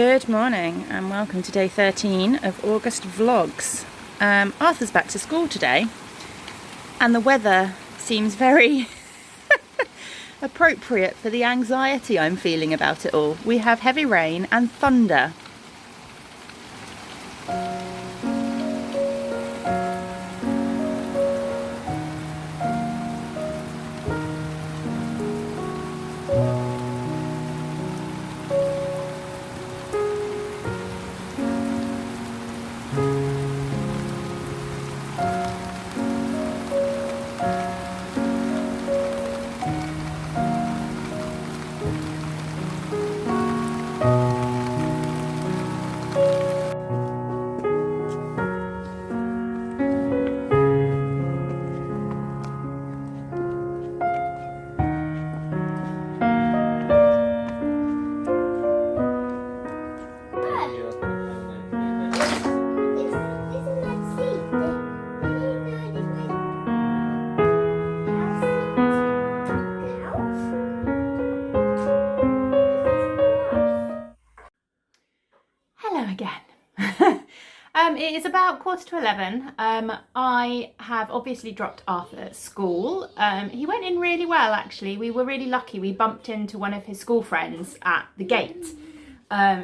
Good morning and welcome to day 13 of August vlogs. Arthur's back to school today and the weather seems very appropriate for the anxiety I'm feeling about it all. We have heavy rain and thunder. It is about 11:15. I have obviously dropped Arthur at school. He went in really well, actually. We were really lucky. We bumped into one of his school friends at the gate.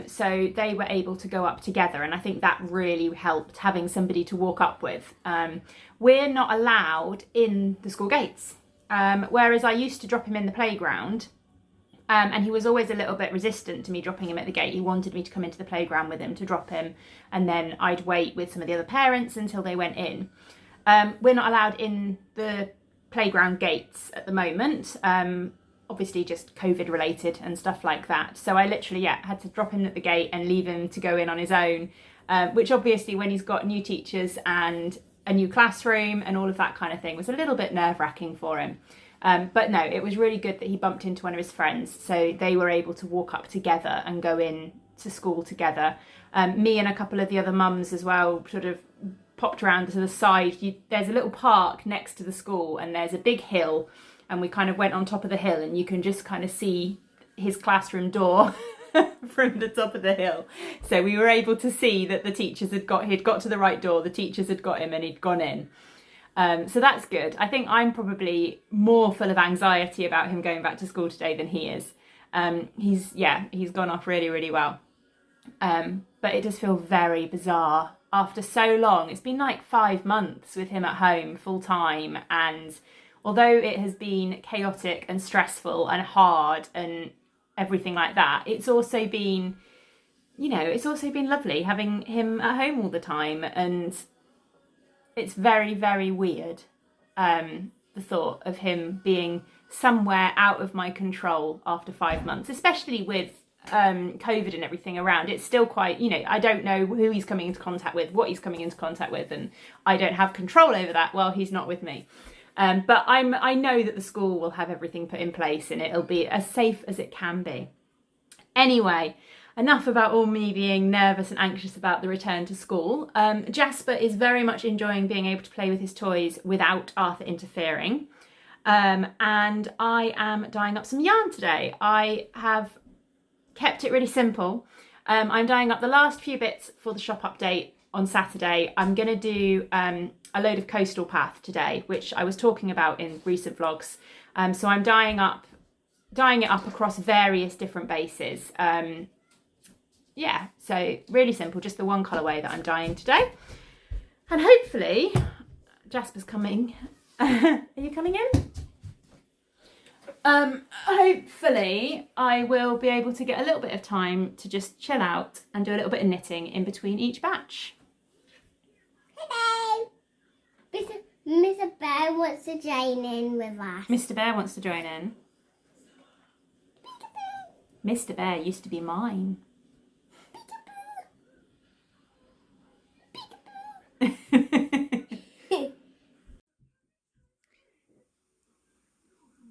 So they were able to go up together, and I think that really helped, having somebody to walk up with. We're not allowed in the school gates, whereas I used to drop him in the playground. And he was always a little bit resistant to me dropping him at the gate. He wanted me to come into the playground with him to drop him, and then I'd wait with some of the other parents until they went in. We're not allowed in the playground gates at the moment, obviously just COVID related and stuff like that. So I literally had to drop him at the gate and leave him to go in on his own, which obviously when he's got new teachers and a new classroom and all of that kind of thing was a little bit nerve-wracking for him. But no, it was really good that he bumped into one of his friends, so they were able to walk up together and go in to school together. Me and a couple of the other mums as well sort of popped around to the side. There's a little park next to the school and there's a big hill, and we kind of went on top of the hill and you can just kind of see his classroom door from the top of the hill. So we were able to see that the teachers he'd got to the right door, the teachers had got him and he'd gone in. So that's good. I think I'm probably more full of anxiety about him going back to school today than he is. He's gone off really, really well. But it does feel very bizarre after so long. It's been like 5 months with him at home full time. And although it has been chaotic and stressful and hard and everything like that, it's also been lovely having him at home all the time. And it's very, very weird, the thought of him being somewhere out of my control after 5 months, especially with COVID and everything around. It's still quite, I don't know who he's coming into contact with, what he's coming into contact with, and I don't have control over that while he's not with me. But I know that the school will have everything put in place and it'll be as safe as it can be. Anyway, enough about all me being nervous and anxious about the return to school. Jasper is very much enjoying being able to play with his toys without Arthur interfering. And I am dyeing up some yarn today. I have kept it really simple. I'm dyeing up the last few bits for the shop update on Saturday. I'm going to do a load of coastal path today, which I was talking about in recent vlogs. So I'm dyeing it up across various different bases. So really simple, just the one colourway that I'm dyeing today. And hopefully, Jasper's coming. Are you coming in? Hopefully I will be able to get a little bit of time to just chill out and do a little bit of knitting in between each batch. Hello! Mr. Bear wants to join in with us. Mr. Bear wants to join in. Mr. Bear used to be mine.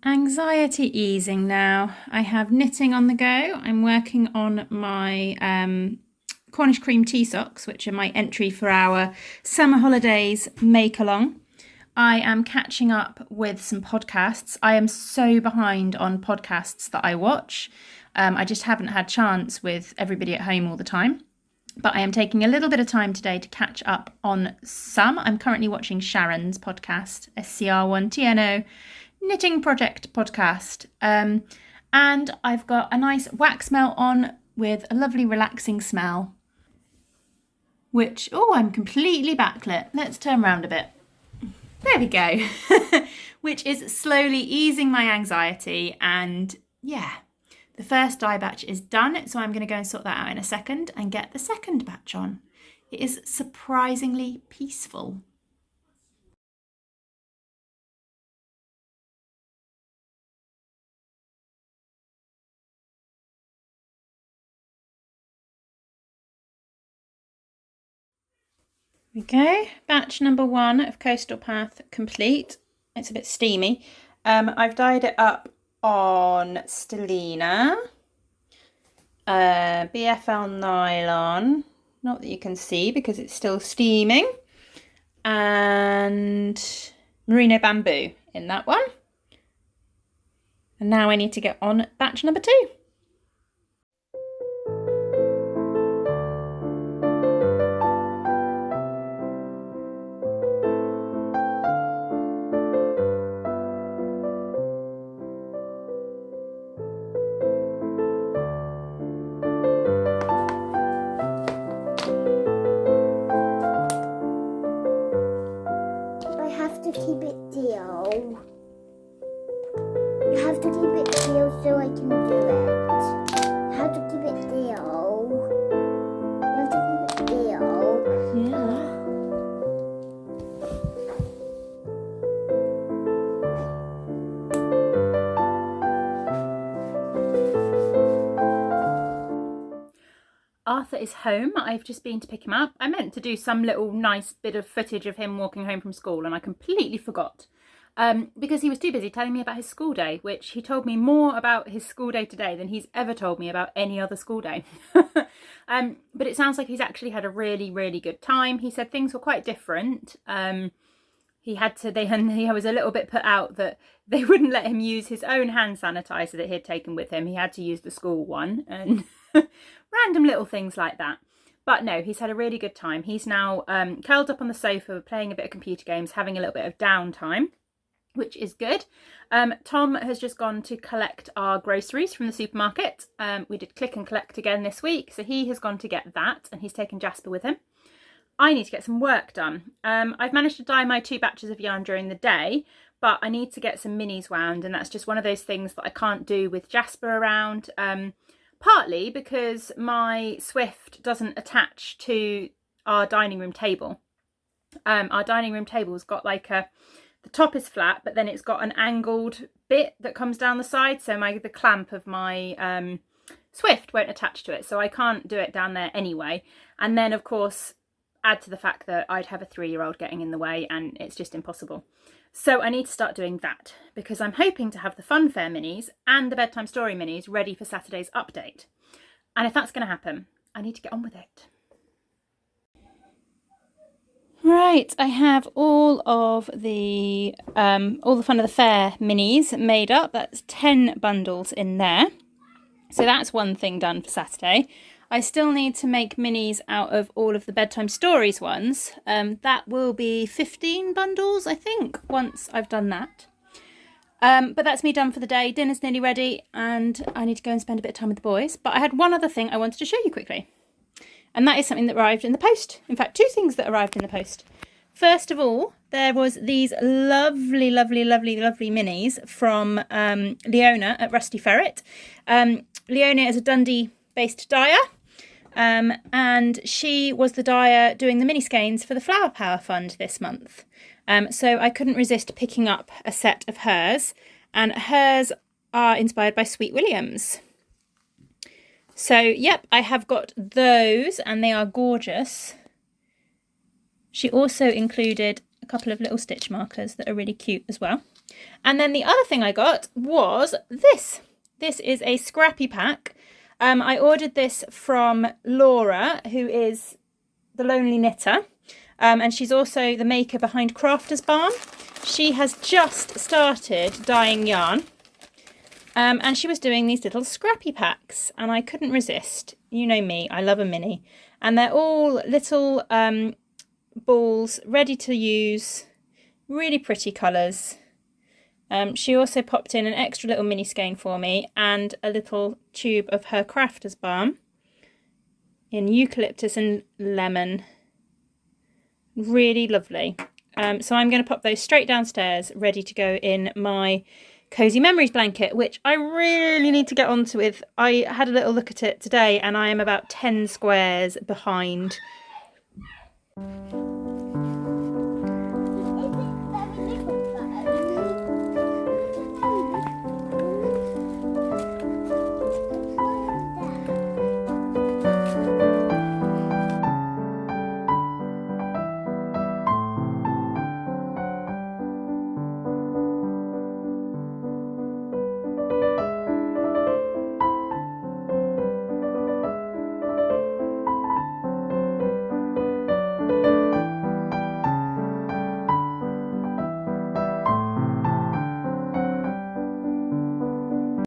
Anxiety easing now. I have knitting on the go. I'm working on my Cornish cream tea socks, which are my entry for our summer holidays make along. I am catching up with some podcasts. I am so behind on podcasts that I watch. I just haven't had chance with everybody at home all the time. But I am taking a little bit of time today to catch up on some. I'm currently watching Sharon's podcast, SCR1TNO Knitting Project podcast. And I've got a nice wax melt on with a lovely relaxing smell. Which, oh, I'm completely backlit. Let's turn around a bit. There we go. Which is slowly easing my anxiety. And yeah, the first dye batch is done. So I'm going to go and sort that out in a second and get the second batch on. It is surprisingly peaceful. There we go, batch number 1 of Coastal Path complete. It's a bit steamy. I've dyed it up on Stellina, BFL nylon, not that you can see because it's still steaming, and merino bamboo in that one. And now I need to get on batch number 2. Keep it still. You have to keep it still so I can do it. You have to keep it still. You have to keep it still. Yeah. Arthur is home. I've just been to pick him up. I meant to do some little nice bit of footage of him walking home from school and I completely forgot because he was too busy telling me about his school day, which he told me more about his school day today than he's ever told me about any other school day. But it sounds like he's actually had a really, really good time. He said things were quite different. He was a little bit put out that they wouldn't let him use his own hand sanitizer that he had taken with him. He had to use the school one and random little things like that. But no, he's had a really good time. He's now curled up on the sofa, playing a bit of computer games, having a little bit of downtime, which is good. Tom has just gone to collect our groceries from the supermarket. We did click and collect again this week, so he has gone to get that and he's taken Jasper with him. I need to get some work done. I've managed to dye my 2 batches of yarn during the day, but I need to get some minis wound, and that's just one of those things that I can't do with Jasper around. Partly because my Swift doesn't attach to our dining room table. Our dining room table's got like the top is flat, but then it's got an angled bit that comes down the side, so the clamp of my Swift won't attach to it, so I can't do it down there anyway. And then of course add to the fact that I'd have a 3-year-old getting in the way and it's just impossible. So I need to start doing that because I'm hoping to have the Fun Fair minis and the Bedtime Story minis ready for Saturday's update. And if that's going to happen, I need to get on with it. Right, I have all the Fun of the Fair minis made up. That's 10 bundles in there. So that's one thing done for Saturday. I still need to make minis out of all of the Bedtime Stories ones. That will be 15 bundles, I think, once I've done that. But that's me done for the day. Dinner's nearly ready and I need to go and spend a bit of time with the boys. But I had one other thing I wanted to show you quickly. And that is something that arrived in the post. In fact, 2 things that arrived in the post. First of all, there was these lovely, lovely, lovely, lovely minis from Leona at Rusty Ferret. Leona is a Dundee-based dyer. And she was the dyer doing the mini skeins for the Flower Power Fund this month. So I couldn't resist picking up a set of hers, and hers are inspired by Sweet Williams. So, yep, I have got those and they are gorgeous. She also included a couple of little stitch markers that are really cute as well. And then the other thing I got was this. This is a scrappy pack. I ordered this from Laura, who is the Lonely Knitter, and she's also the maker behind Crafter's Barn. She has just started dyeing yarn, And she was doing these little scrappy packs, and I couldn't resist. You know me, I love a mini. And they're all little balls, ready to use, really pretty colours. She also popped in an extra little mini skein for me and a little tube of her crafter's balm in eucalyptus and lemon. Really lovely. So I'm going to pop those straight downstairs, ready to go in my Cozy Memories blanket, which I really need to get onto with. I had a little look at it today and I am about 10 squares behind.